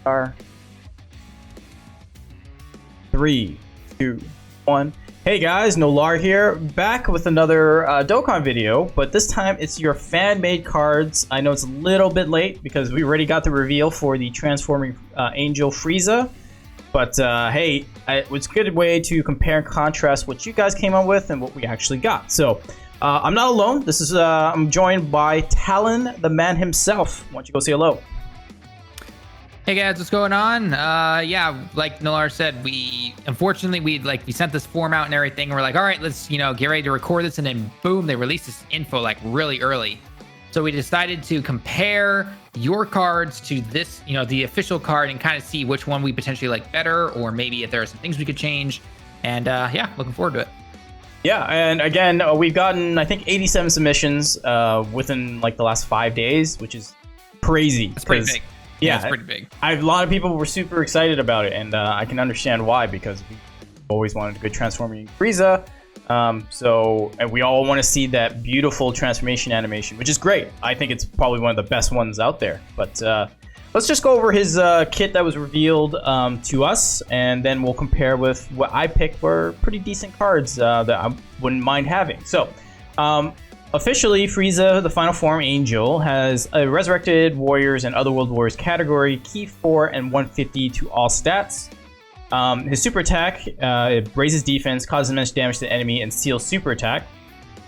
Are 3, 2, 1. Hey guys, Nolar here, back with another Dokkan video, but this time it's your fan-made cards. I know it's a little bit late because we already got the reveal for the Transforming Angel Frieza, but hey, it's a good way to compare and contrast what you guys came up with and what we actually got. So, I'm not alone. This is I'm joined by Talon, the man himself. Why don't you go say hello? Hey guys, what's going on? Yeah, like Nolar said, we sent this form out and everything, and we're like, all right, let's get ready to record this, and then boom, they released this info like really early. So we decided to compare your cards to this, the official card, and kind of see which one we potentially like better, or maybe if there are some things we could change. And yeah, looking forward to it. Yeah, and again, we've gotten I think 87 submissions within like the last 5 days, which is crazy. That's pretty big. Yeah, it's pretty big. A lot of people were super excited about it, and I can understand why, because we always wanted a good transforming Frieza. And we all want to see that beautiful transformation animation, which is great. I think it's probably one of the best ones out there. But let's just go over his kit that was revealed to us, and then we'll compare with what I picked were pretty decent cards that I wouldn't mind having. So, officially, Frieza, the Final Form Angel, has a Resurrected Warriors and Otherworld Warriors category, Key 4 and 150 to all stats. His super attack, it raises defense, causes immense damage to the enemy, and seals super attack.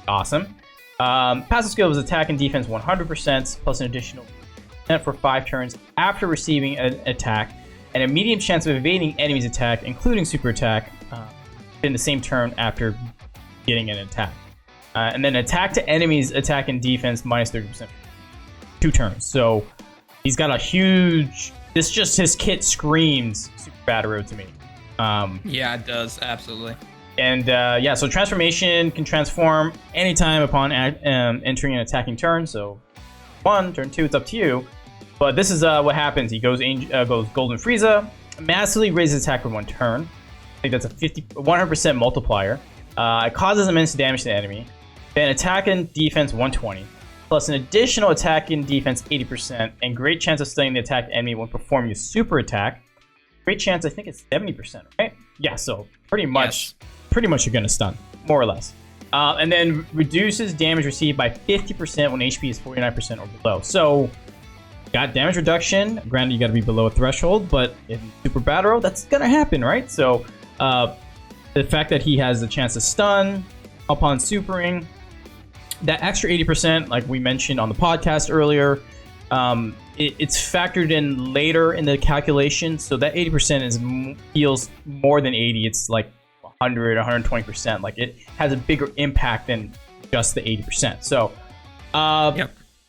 Awesome. Passive skill is attack and defense 100%, plus an additional for 5 turns after receiving an attack, and a medium chance of evading enemy's attack, including super attack, in the same turn after getting an attack. And then attack to enemies, attack and defense minus 30%. 2 turns. So he's got a huge. His kit screams Super Battle to me. Yeah, it does absolutely. And yeah, so transformation can transform anytime upon entering an attacking turn. So 1, turn 2, it's up to you. But this is what happens. He goes Golden Frieza, massively raises attack for 1 turn. I think that's a 100% multiplier. It causes immense damage to the enemy. Then attack and defense 120, plus an additional attack and defense 80%, and great chance of stunning the attacked enemy when performing a super attack. Great chance, I think it's 70%, right? Yeah, so pretty much you're gonna stun, more or less. And then reduces damage received by 50% when HP is 49% or below. So, got damage reduction. Granted, you gotta be below a threshold, but in Super Battle, that's gonna happen, right? So, the fact that he has the chance to stun upon supering, that extra 80%, like we mentioned on the podcast earlier, it's factored in later in the calculation. So that 80% feels more than 80. It's like 100, 120%. Like it has a bigger impact than just the 80%. So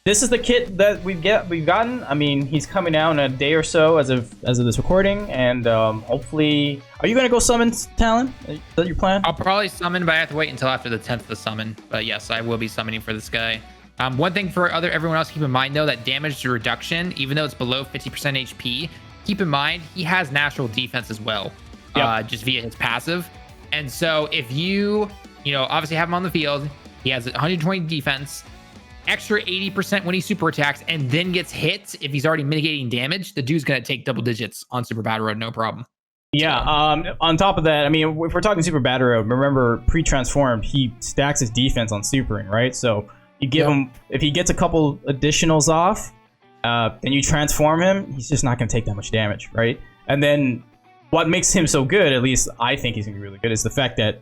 This is the kit that we've gotten. I mean, he's coming out in a day or so as of this recording, and hopefully, are you gonna go summon Talon? Is that your plan? I'll probably summon, but I have to wait until after the 10th to summon. But yes, I will be summoning for this guy. One thing for everyone else, keep in mind though, that damage reduction, even though it's below 50% HP, keep in mind he has natural defense as well, just via his passive. And so if you obviously have him on the field, he has 120 defense. Extra 80% when he super attacks, and then gets hit. If he's already mitigating damage, the dude's gonna take double digits on Super Battle Road, no problem. Yeah. On top of that, I mean, if we're talking Super Battle Road, remember pre-transformed, he stacks his defense on supering, right? So you give him, if he gets a couple additionals off, then you transform him. He's just not gonna take that much damage, right? And then what makes him so good, at least I think he's gonna be really good, is the fact that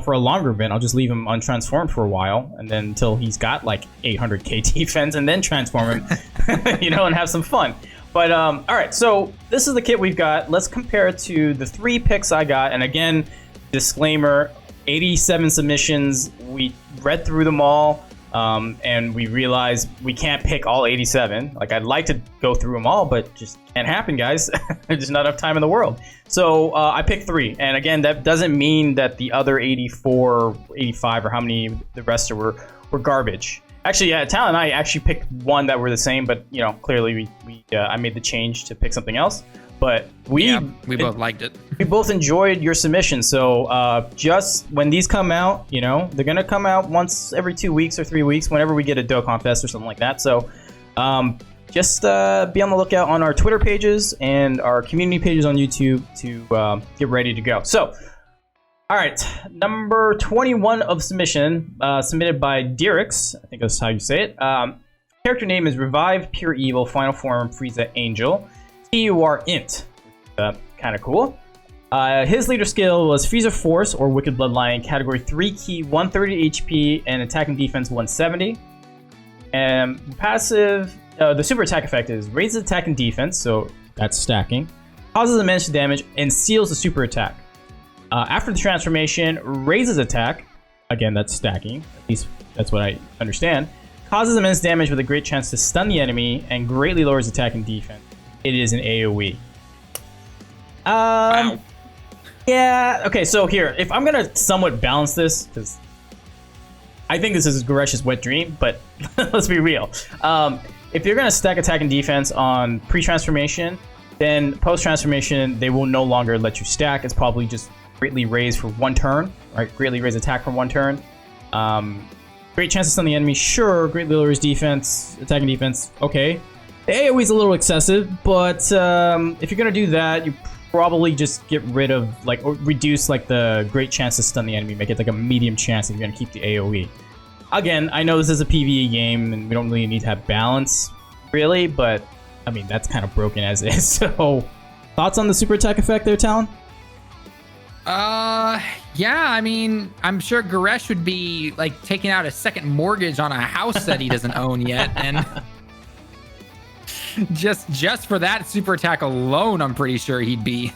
for a longer event, I'll just leave him untransformed for a while, and then until he's got like 800k defense, and then transform him, and have some fun. But all right, so this is the kit we've got. Let's compare it to the 3 picks I got. And again, disclaimer: 87 submissions. We read through them all, and we realized we can't pick all 87. Like, I'd like to go through them all, but just can't happen, guys. There's just not enough time in the world. So I picked 3, and again, that doesn't mean that the other 84, 85, or how many the rest were garbage. Actually, yeah, Talon and I actually picked one that were the same, but clearly I made the change to pick something else. But we both liked it. We both enjoyed your submission. So just when these come out, they're gonna come out once every 2 weeks or 3 weeks, whenever we get a Dokkan Fest or something like that. So just be on the lookout on our Twitter pages and our community pages on YouTube to get ready to go. So, all right, number 21 of submission, submitted by Dirix. I think that's how you say it. Character name is Revived Pure Evil, Final Form Frieza Angel. TUR Int. Kind of cool. His leader skill was Frieza Force or Wicked Bloodline, category 3 key, 130 HP, and attack and defense 170. And passive, the super attack effect is raises attack and defense, so that's stacking, causes immense damage, and seals the super attack. After the transformation, raises attack, again that's stacking, at least that's what I understand, causes immense damage with a great chance to stun the enemy, and greatly lowers attack and defense. It is an AoE. Wow. Yeah, okay, so here, if I'm gonna somewhat balance this, because I think this is Garesh's wet dream, but let's be real. If you're gonna stack attack and defense on pre-transformation, then post-transformation, they will no longer let you stack. It's probably just greatly raised for one turn, right? Greatly raise attack for one turn. Great chance to stun the enemy, sure. Greatly lowers defense, attack and defense, okay. The AoE is a little excessive, but if you're gonna do that, you probably just get rid of, like, or reduce, like, the great chance to stun the enemy, make it like a medium chance if you're gonna keep the AoE. Again, I know this is a PvE game, and we don't really need to have balance, really, but, I mean, that's kind of broken as is, so... Thoughts on the super attack effect there, Talon? Yeah, I mean, I'm sure Garesh would be, like, taking out a second mortgage on a house that he doesn't own yet, and... just for that super attack alone, I'm pretty sure he'd be.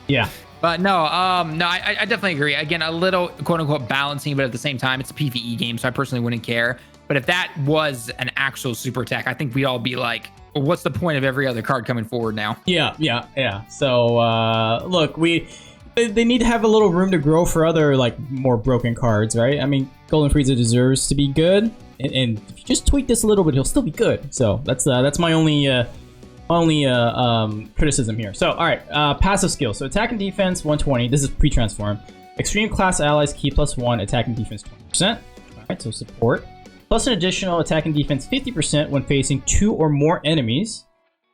Yeah. But no, I definitely agree. Again, a little quote-unquote balancing, but at the same time, it's a PvE game, so I personally wouldn't care. But if that was an actual super attack, I think we'd all be like, well, what's the point of every other card coming forward now? Yeah. So, look, they need to have a little room to grow for other, like, more broken cards, right? I mean, Golden Frieza deserves to be good, and if you just tweak this a little bit, he'll still be good. So that's my only criticism here. So, all right, passive skills. So attack and defense 120. This is pre-transform. Extreme class allies key +1, attack and defense 20%. All right, so support. Plus an additional attack and defense 50% when facing 2 or more enemies.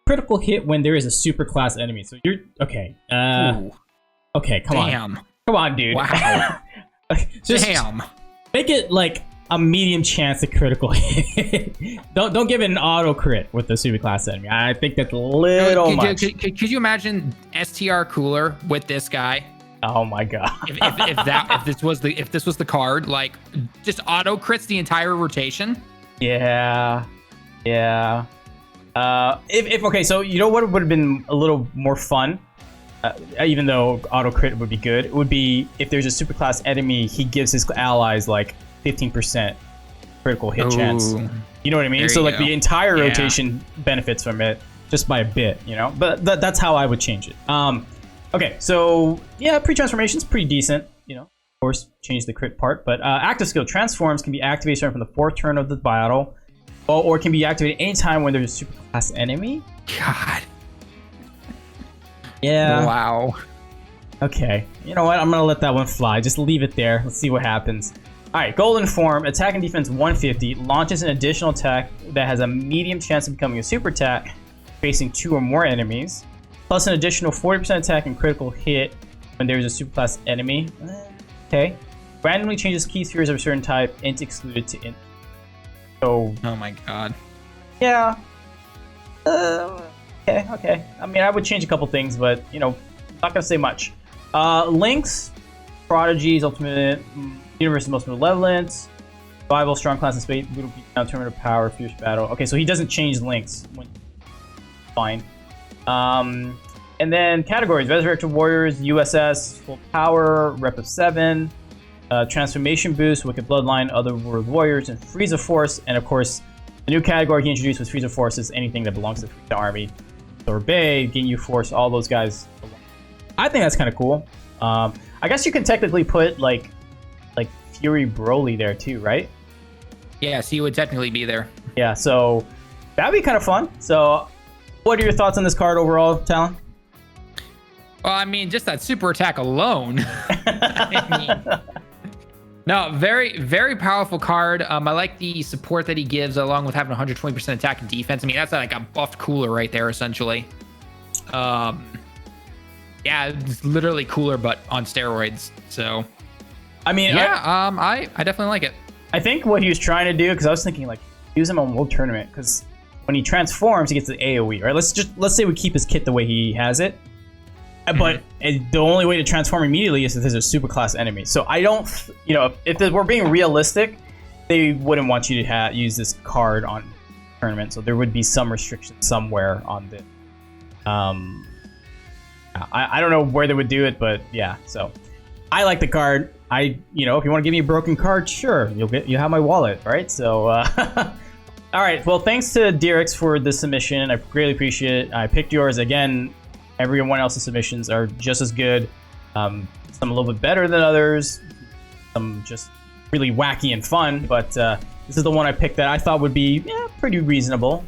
Critical hit when there is a super class enemy. So you're okay. Okay, come on, dude. Wow. Just make it like a medium chance of critical hit. don't give it an auto crit with the super class enemy. I think that's a little much. Could you imagine STR Cooler with this guy? Oh my god! if this was the card, like just auto crits the entire rotation. Yeah. Okay, so you know what would have been a little more fun, even though auto crit would be good. It would be if there's a super class enemy, he gives his allies like 15% critical hit chance. You know what I mean? So like the entire rotation benefits from it just by a bit, you know? But that's how I would change it. Okay, so yeah, pre-transformation's pretty decent, you know. Of course, change the crit part, but active skill transforms can be activated starting from the 4th turn of the battle, or can be activated anytime when there's a super class enemy. God. Yeah. Wow. Okay. You know what? I'm gonna let that one fly. Just leave it there. Let's see what happens. Alright, Golden Form, attack and defense 150, launches an additional attack that has a medium chance of becoming a super attack, facing 2 or more enemies, plus an additional 40% attack and critical hit when there is a super class enemy. Okay. Randomly changes key spheres of a certain type, int excluded to int. So... Oh my god. Yeah. Okay. I mean, I would change a couple things, but, you know, not gonna say much. Links, Prodigies, Ultimate... Universe's most malevolent, survival, strong class and space, brutal beatdown, tournament of power, fierce battle. Okay, so he doesn't change links. Fine. And then categories: Resurrected Warriors, USS, Full Power, Rep of 7, Transformation Boost, Wicked Bloodline, Other World Warriors, and Frieza Force. And of course, the new category he introduced was Frieza Force is anything that belongs to the Frieza Army. Thor Bay, Ginyu Force, all those guys. I think that's kind of cool. I guess you can technically put like Fury Broly there too, right? Yeah, so you would technically be there. Yeah, so that'd be kind of fun. So what are your thoughts on this card overall, Talon? Well, I mean, just that super attack alone. I No, very, very powerful card. I like the support that he gives along with having 120% attack and defense. I mean, that's like a buffed cooler right there, essentially. Yeah, it's literally cooler, but on steroids. So, I mean, yeah, I definitely like it. I think what he was trying to do, because I was thinking like use him on World Tournament, because when he transforms, he gets the AOE, right? Let's say we keep his kit the way he has it. But the only way to transform immediately is if there's a super class enemy. So I don't, if we're being realistic, they wouldn't want you to use this card on tournament. So there would be some restrictions somewhere on this. I don't know where they would do it, but yeah. So I like the card. If you want to give me a broken card, sure, you have my wallet, right? So all right. Well, thanks to Dirix for the submission. I greatly appreciate it. I picked yours again. Everyone else's submissions are just as good. Some a little bit better than others. Some just really wacky and fun. But this is the one I picked that I thought would be pretty reasonable.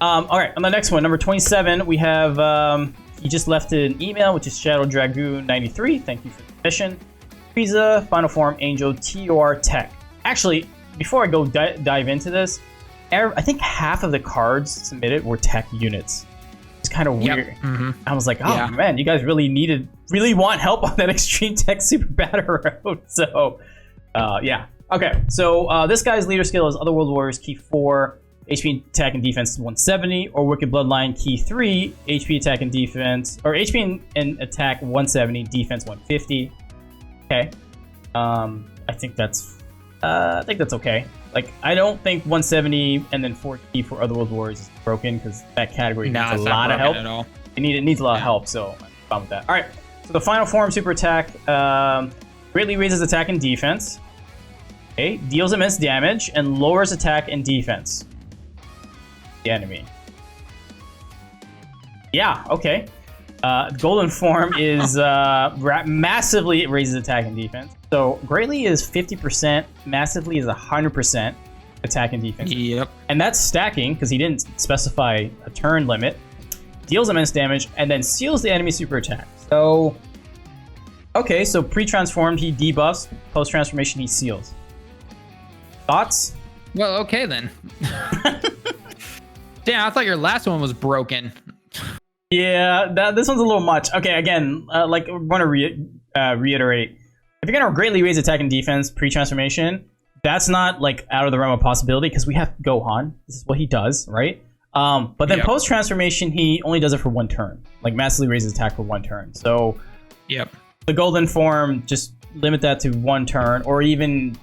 All right, on the next one, number 27, we have... he just left an email, which is Shadow Dragoon 93. Thank you for the submission. Frieza, Final Form, Angel, TOR, Tech. Actually, before I go dive into this, I think half of the cards submitted were Tech units. It's kind of weird. Yep. Mm-hmm. I was like, oh man, you guys really want help on that Extreme Tech Super Battle route. So, yeah. Okay, so this guy's leader skill is Otherworld Warriors, key 4, HP attack and defense 170, or Wicked Bloodline, key 3, HP attack and defense, or HP and attack 170, defense 150. Okay. I think that's okay. Like, I don't think 170 and then 4 key for Otherworld Warriors is broken, because that category needs a lot of help. At all. It needs a lot of help, so I'm fine with that. All right, so the final form super attack greatly raises attack and defense. Okay, deals immense damage and lowers attack and defense. The enemy. Yeah, okay. Golden form is massively raises attack and defense. So greatly is 50%, massively is 100% attack and defense. Yep. And that's stacking because he didn't specify a turn limit. Deals immense damage and then seals the enemy super attack. So, okay, so pre-transformed he debuffs, post-transformation he seals. Thoughts? Well, okay then. Damn, I thought your last one was broken. Yeah, this one's a little much. Okay, again, like I want to reiterate, if you're gonna greatly raise attack and defense pre-transformation, that's not like out of the realm of possibility because we have Gohan. This is what he does, right? But then post-transformation, he only does it for one turn. Like massively raises attack for one turn. So, the golden form, just limit that to one turn or even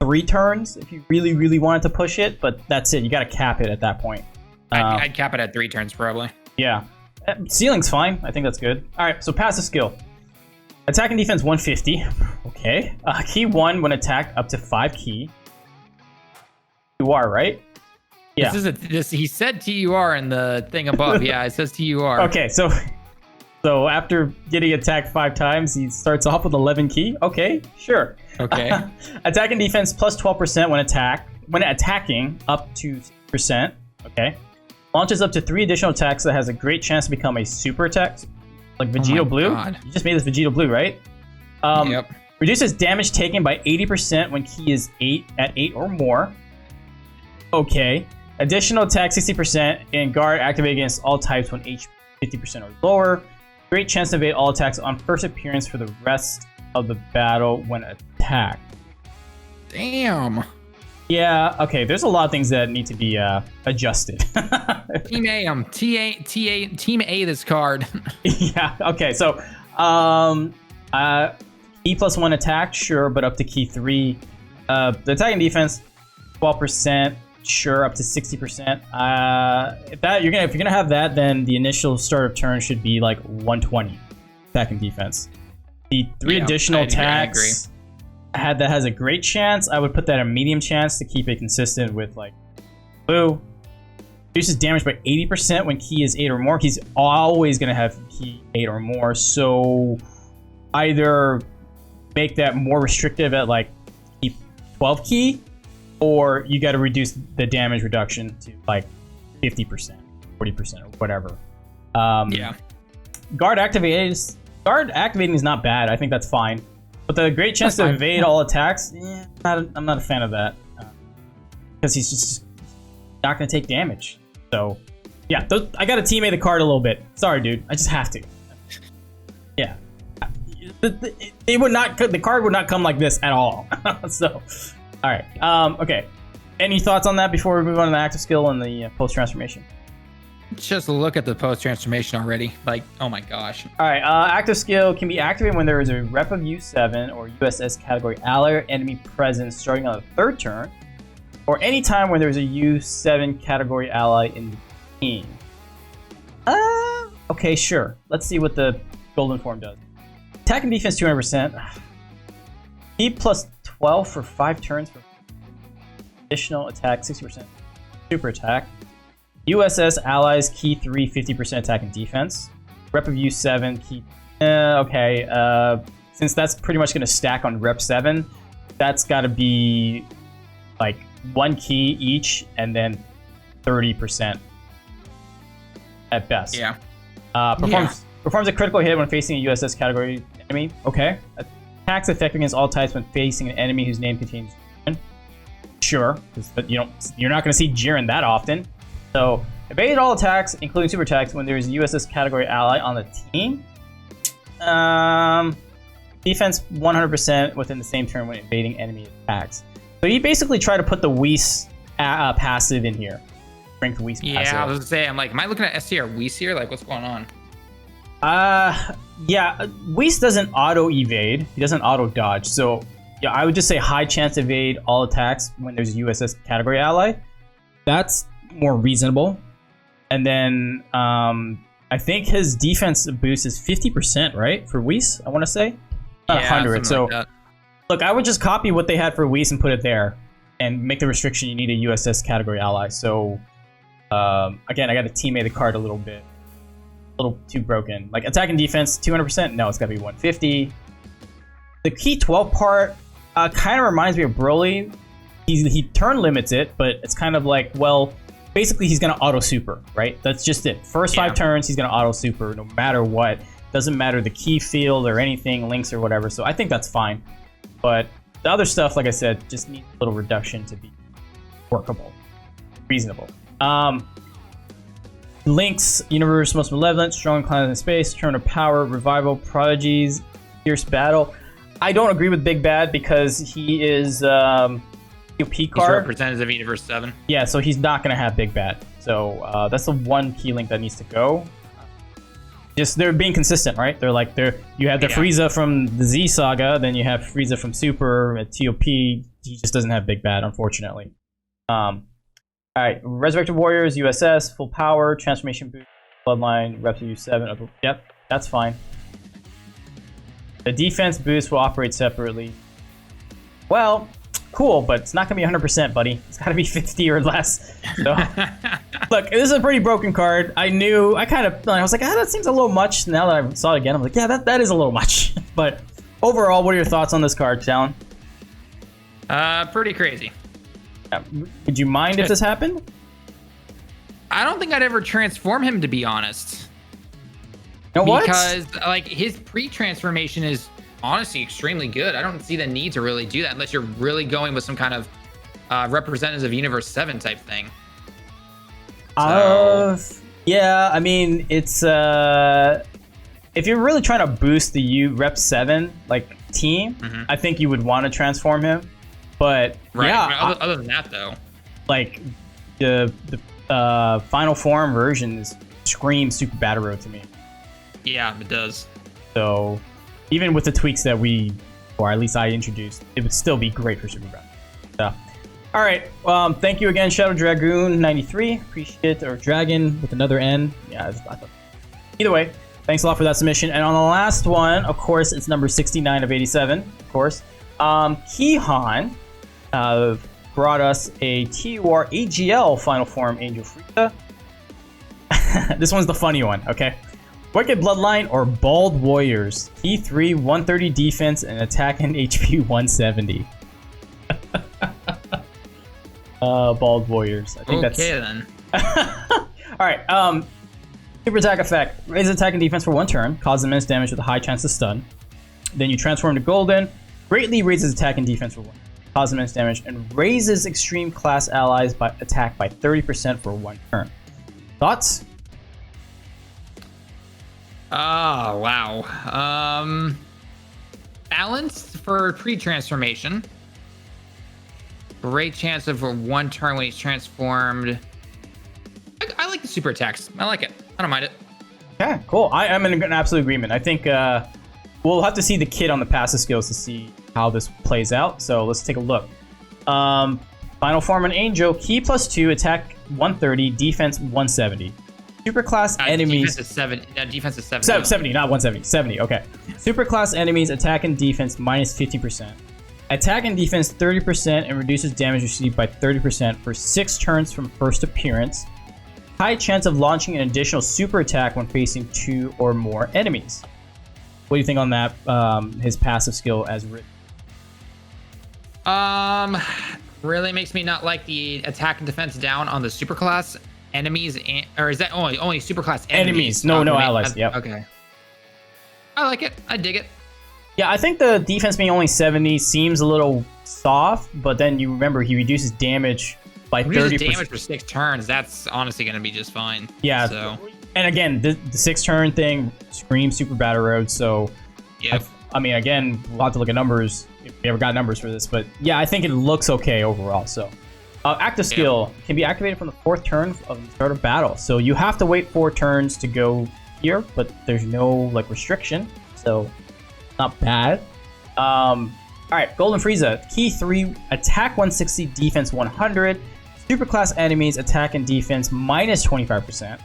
3 turns if you really, really wanted to push it. But that's it. You got to cap it at that point. I'd cap it at 3 turns probably. Yeah. Ceiling's fine. I think that's good. All right, so passive skill. Attack and defense 150. Okay. Key 1 when attacked up to 5 key. TUR, right? Yeah. He said TUR in the thing above. Yeah, it says TUR. Okay, so after getting attacked 5 times, he starts off with 11 key. Okay, sure. Okay. Attack and defense plus 12% when attacking up to 6%. Okay. Launches up to 3 additional attacks that has a great chance to become a super attack. Like Vegito Blue. God. You just made this Vegito Blue, right? Yep. Reduces damage taken by 80% when key is 8 or more. Okay. Additional attack 60% and guard activate against all types when HP 50% or lower. Great chance to evade all attacks on first appearance for the rest of the battle when attacked. Damn. Yeah, okay, there's a lot of things that need to be adjusted. Team A, Team A this card. Yeah, okay, so key plus 1 attack, sure, but up to key 3. The attack and defense, 12%, sure, up to 60%. If you're gonna have that, then the initial start of turn should be like 120 attack and defense. The 3 additional attacks. That has a great chance. I would put that a medium chance to keep it consistent with like Blue. Reduces damage by 80% when key is 8 or more. He's always going to have key 8 or more. So either make that more restrictive at like key 12 key, or you got to reduce the damage reduction to like 50%, 40% or whatever. Guard activating is not bad. I think that's fine. But the great chance to evade all attacks, I'm not a fan of that. Because he's just not going to take damage. So, yeah, I got to teammate the card a little bit. Sorry, dude. I just have to. Yeah. The card would not come like this at all. So, alright. Okay. Any thoughts on that before we move on to the active skill and the post-transformation? Just look at the post-transformation already. Like, oh my gosh. Alright, active skill can be activated when there is a rep of U7 or USS category ally or enemy present starting on the third turn, or any time when there's a U7 category ally in the team. Okay, sure. Let's see what the golden form does. Attack and defense 200%. E plus 12 for 5 turns for additional attack 60%. Super attack. USS allies key 3 50% attack and defense. Rep of U7 key. Okay. Since that's pretty much going to stack on rep 7, that's got to be like 1 key each and then 30% at best. Yeah. Performs a critical hit when facing a USS category enemy. Okay. Attacks effective against all types when facing an enemy whose name contains Jiren. Sure, but you're not going to see Jiren that often. So evade all attacks, including super attacks, when there is a USS category ally on the team. Defense 100% within the same turn when evading enemy attacks. So you basically try to put the Whis passive in here. Strength Whis passive. Yeah, I was gonna say, I'm like, am I looking at ST or Whis here? Like, what's going on? Yeah, Whis doesn't auto evade. He doesn't auto dodge. So yeah, I would just say high chance evade all attacks when there's a USS category ally. That's more reasonable. And then I think his defense boost is 50%, right? For Whis, I want to say. Not 100. So like look, I would just copy what they had for Whis and put it there and make the restriction you need a USS category ally. So again, I got to teammate the card a little bit. A little too broken. Like attack and defense 200%? No, it's got to be 150. The key 12 part kind of reminds me of Broly. He turn limits it, but it's kind of like, well, basically he's going to auto super, right? That's just it. First 5 turns, he's going to auto super no matter what. Doesn't matter the key field or anything, links or whatever. So I think that's fine. But the other stuff, like I said, just needs a little reduction to be workable, reasonable. Links, Universe, Most Malevolent, Strong Climb in Space, Turn of Power, Revival, Prodigies, Fierce Battle. I don't agree with Big Bad because he is POP card. He's representative of Universe 7. Yeah, so he's not going to have Big Bad. So that's the one key link that needs to go. Just they're being consistent, right? They're like you have the Frieza from the Z Saga, then you have Frieza from Super at TOP. He just doesn't have Big Bad, unfortunately. All right, Resurrected Warriors, USS, full power, transformation boost, bloodline, reps of U7. Yep, that's fine. The defense boost will operate separately. Well, cool, but it's not gonna be 100%, buddy. It's gotta be 50 or less. So, look, this is a pretty broken card. I was like, that seems a little much. Now that I saw it again, I'm like, yeah, that is a little much. But overall, what are your thoughts on this card, Talon? Pretty crazy. Would you mind if this happened? I don't think I'd ever transform him, to be honest. You know what? Because like his pre-transformation is honestly extremely good. I don't see the need to really do that unless you're really going with some kind of representative of Universe 7 type thing. So... yeah, I mean, it's if you're really trying to boost the Rep 7 like team, I think you would want to transform him. But yeah, other than that though, like the final form version screams Super Battle Road to me. Yeah, it does. So even with the tweaks that or at least I introduced, it would still be great for Super Battle. So, all right, thank you again, Shadow Dragoon 93. Appreciate it, or Dragon with another N. Yeah, I thought. Either way, thanks a lot for that submission. And on the last one, of course, it's number 69 of 87. Of course, Kihan brought us a TUR AGL Final Form Angel Frieza. This one's the funny one, okay? Wicked Bloodline or Bald Warriors. T3, 130 defense, and attack and HP 170. Bald Warriors. I think that's... Okay, then. Alright, super attack effect. Raise attack and defense for 1 turn. Cause immense damage with a high chance to stun. Then you transform to golden, greatly raises attack and defense for 1, causes immense damage, and raises extreme class allies by attack by 30% for 1 turn. Thoughts? Oh, wow. Balanced for pre-transformation. Great chance of 1 turn when he's transformed. I like the super attacks. I like it. I don't mind it. Okay, cool. I'm in absolute agreement. I think we'll have to see the kit on the passive skills to see how this plays out. So let's take a look. Final form an angel, key +2, attack 130, defense 170. Superclass enemies. Defense is 70. 70, not 170. 70, okay. Superclass enemies attack and defense -50%. Attack and defense 30% and reduces damage received by 30% for 6 turns from first appearance. High chance of launching an additional super attack when facing 2 or more enemies. What do you think on that? His passive skill as written. Really makes me not like the attack and defense down on the superclass enemies, or is that only superclass enemies? No allies. Yep. Okay. I like it. I dig it. Yeah, I think the defense being only 70 seems a little soft, but then you remember he reduces damage by 30%. Damage for 6 turns. That's honestly going to be just fine. Yeah. So. And again, the 6-turn thing screams Super Battle Road. So, yep. I mean, again, we'll have to look at numbers if we ever got numbers for this. But yeah, I think it looks okay overall. So, active skill can be activated from the 4th turn of the start of battle. So you have to wait 4 turns to go here, but there's no like restriction. So. Not bad. All right, Golden Frieza. Key 3, attack 160, defense 100. Superclass enemies, attack and defense -25%.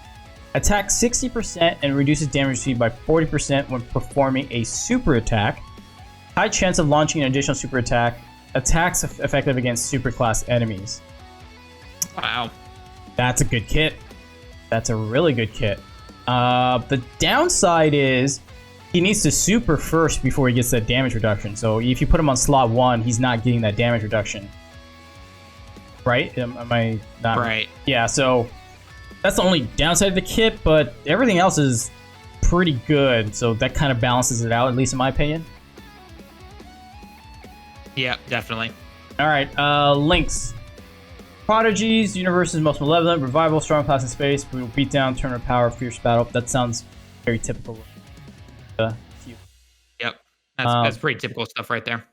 Attack 60% and reduces damage received by 40% when performing a super attack. High chance of launching an additional super attack. Attacks effective against superclass enemies. Wow. That's a good kit. That's a really good kit. The downside is he needs to super first before he gets that damage reduction. So if you put him on slot 1, he's not getting that damage reduction. Right? Am I not? Right. Yeah, so that's the only downside of the kit, but everything else is pretty good. So that kind of balances it out, at least in my opinion. Yeah, definitely. All right, links. Prodigies, Universe's most malevolent, revival, strong class in space, brutal beatdown, turn of power, fierce battle. That sounds very typical. Yep, that's pretty typical stuff right there.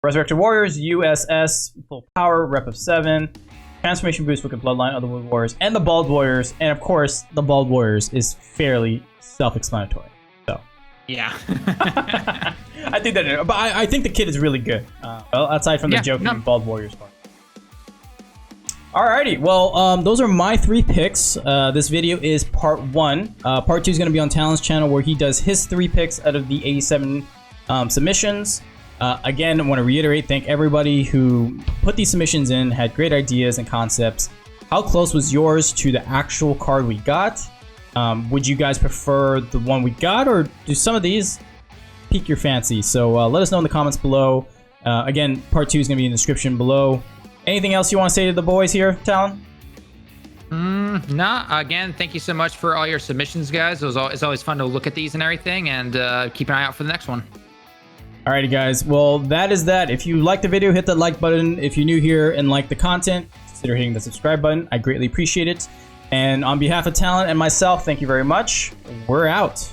Resurrected Warriors, USS, full power, rep of 7. Transformation boost, Wicked Bloodline, Other World Warriors, and the Bald Warriors. And of course, the Bald Warriors is fairly self-explanatory. So yeah, I think that, but I think the kit is really good. Well, aside from the joking Bald Warriors part. Alrighty, well, those are my 3 picks. This video is part 1. Part 2 is going to be on Talon's channel where he does his 3 picks out of the 87 submissions. Again, I want to reiterate, thank everybody who put these submissions in, had great ideas and concepts. How close was yours to the actual card we got? Would you guys prefer the one we got, or do some of these pique your fancy? So let us know in the comments below. Again, part 2 is going to be in the description below. Anything else you want to say to the boys here, Talon? Nah, again, thank you so much for all your submissions, guys. It's always fun to look at these and everything, and keep an eye out for the next one. Alrighty, guys. Well, that is that. If you liked the video, hit that like button. If you're new here and like the content, consider hitting the subscribe button. I greatly appreciate it. And on behalf of Talon and myself, thank you very much. We're out.